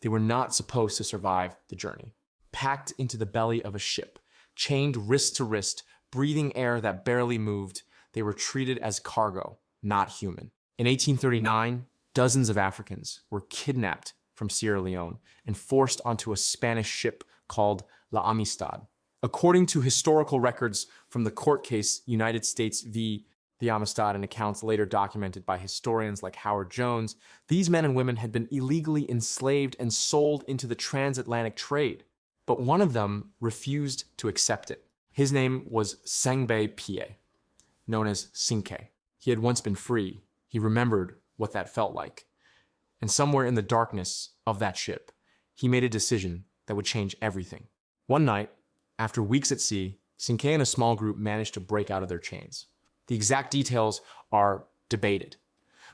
They were not supposed to survive the journey. Packed into the belly of a ship, chained wrist to wrist, breathing air that barely moved, they were treated as cargo, not human. In 1839, dozens of Africans were kidnapped from Sierra Leone and forced onto a Spanish ship called La Amistad. According to historical records from the court case United States v. the Amistad and accounts later documented by historians like Howard Jones, these men and women had been illegally enslaved and sold into the transatlantic trade. But one of them refused to accept it. His name was cinqué, known as cinqué. He had once been free. He remembered what that felt like. And somewhere in the darkness of that ship, he made a decision that would change everything. One night, after weeks at sea, cinqué and a small group managed to break out of their chains. The exact details are debated,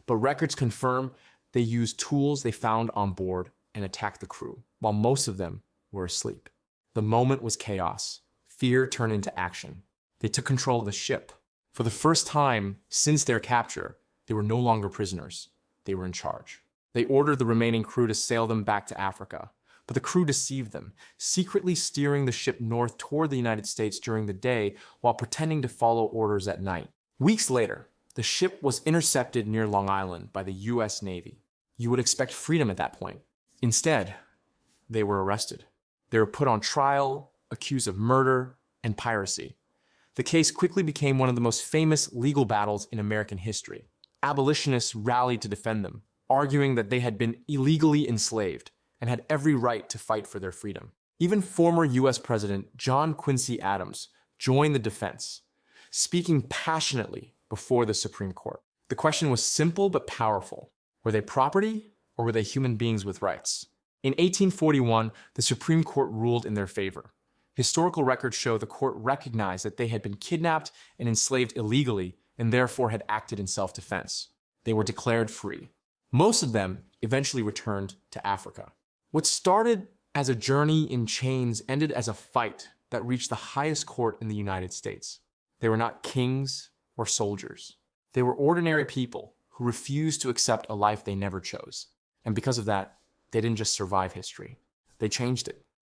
but records confirm they used tools they found on board and attacked the crew, while most of them were asleep. The moment was chaos. Fear turned into action. They took control of the ship. For the first time since their capture, they were no longer prisoners. They were in charge. They ordered the remaining crew to sail them back to Africa, but the crew deceived them, secretly steering the ship north toward the United States during the day while pretending to follow orders at night. Weeks later, the ship was intercepted near Long Island by the US Navy. You would expect freedom at that point. Instead, they were arrested. They were put on trial, accused of murder and piracy. The case quickly became one of the most famous legal battles in American history. Abolitionists rallied to defend them, arguing that they had been illegally enslaved and had every right to fight for their freedom. Even former US President John Quincy Adams joined the defense, speaking passionately before the Supreme Court. The question was simple but powerful. Were they property or were they human beings with rights? In 1841, the Supreme Court ruled in their favor. Historical records show the court recognized that they had been kidnapped and enslaved illegally and therefore had acted in self-defense. They were declared free. Most of them eventually returned to Africa. What started as a journey in chains ended as a fight that reached the highest court in the United States. They were not kings or soldiers. They were ordinary people who refused to accept a life they never chose. And because of that, they didn't just survive history, they changed it.